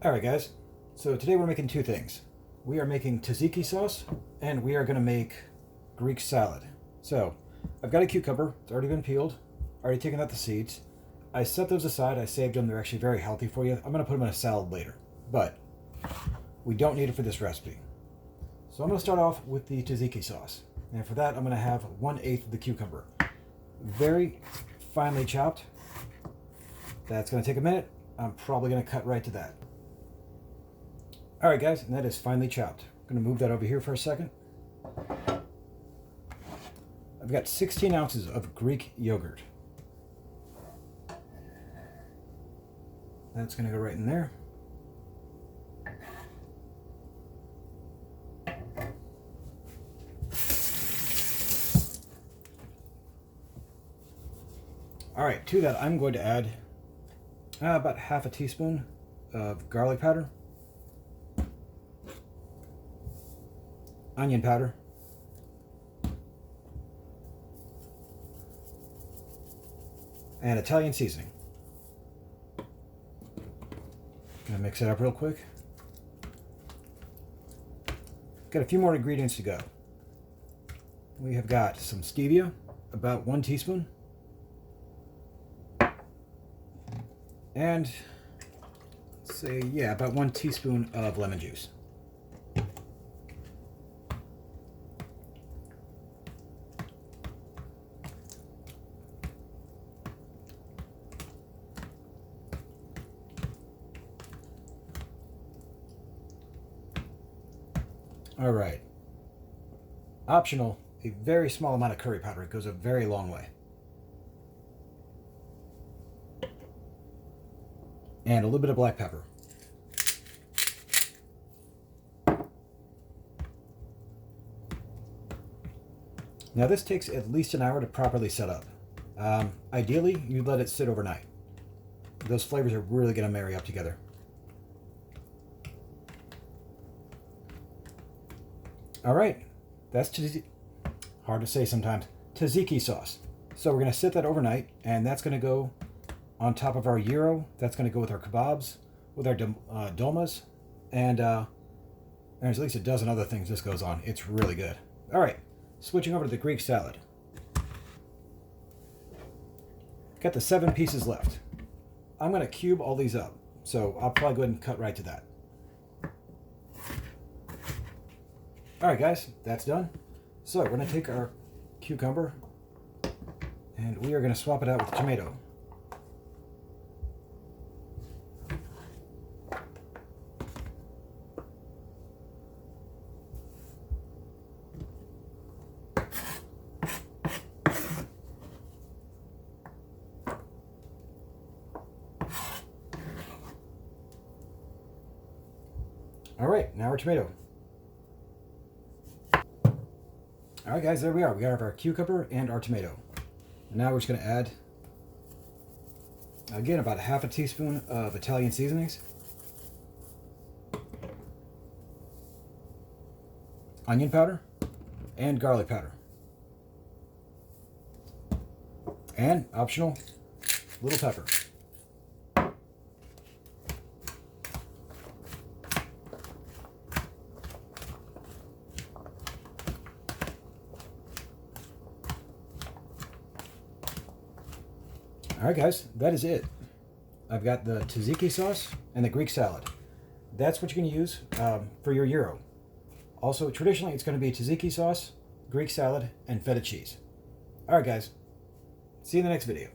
Alright guys, so today we're making two things. We are making tzatziki sauce, and we are going to make Greek salad. So, I've got a cucumber, it's already been peeled, already taken out the seeds. I set those aside, I saved them, they're actually very healthy for you. I'm going to put them in a salad later, but we don't need it for this recipe. So I'm going to start off with the tzatziki sauce. And for that, I'm going to have 1/8 of the cucumber. Very finely chopped. That's going to take a minute. I'm probably going to cut right to that. Alright guys, and that is finely chopped. I'm going to move that over here for a second. I've got 16 ounces of Greek yogurt. That's going to go right in there. Alright, to that I'm going to add about half a teaspoon of garlic powder, onion powder, and Italian seasoning. Gonna mix it up real quick. Got a few more ingredients to go. We have got some stevia, about 1 teaspoon, and say, yeah, about 1 teaspoon of lemon juice. All right. Optional, a very small amount of curry powder. It goes a very long way. And a little bit of black pepper. Now this takes at least an hour to properly set up. Ideally, you let it sit overnight. Those flavors are really going to marry up together. All right, that's hard to say sometimes. Tzatziki sauce. So we're going to sit that overnight, and that's going to go on top of our gyro. That's going to go with our kebabs, with our dolmas, and there's at least a dozen other things this goes on. It's really good. All right, switching over to the Greek salad. Got the 7 pieces left. I'm going to cube all these up, so I'll probably go ahead and cut right to that. Alright guys, that's done. So we're going to take our cucumber and we are going to swap it out with tomato. Alright, now our tomato. Alright guys, there we are. We got our cucumber and our tomato. And now we're just going to add, again, about a half a teaspoon of Italian seasonings, onion powder, and garlic powder. And, optional, little pepper. Alright guys, that is it. I've got the tzatziki sauce and the Greek salad. That's what you're going to use for your gyro. Also, traditionally it's going to be tzatziki sauce, Greek salad, and feta cheese. Alright guys, see you in the next video.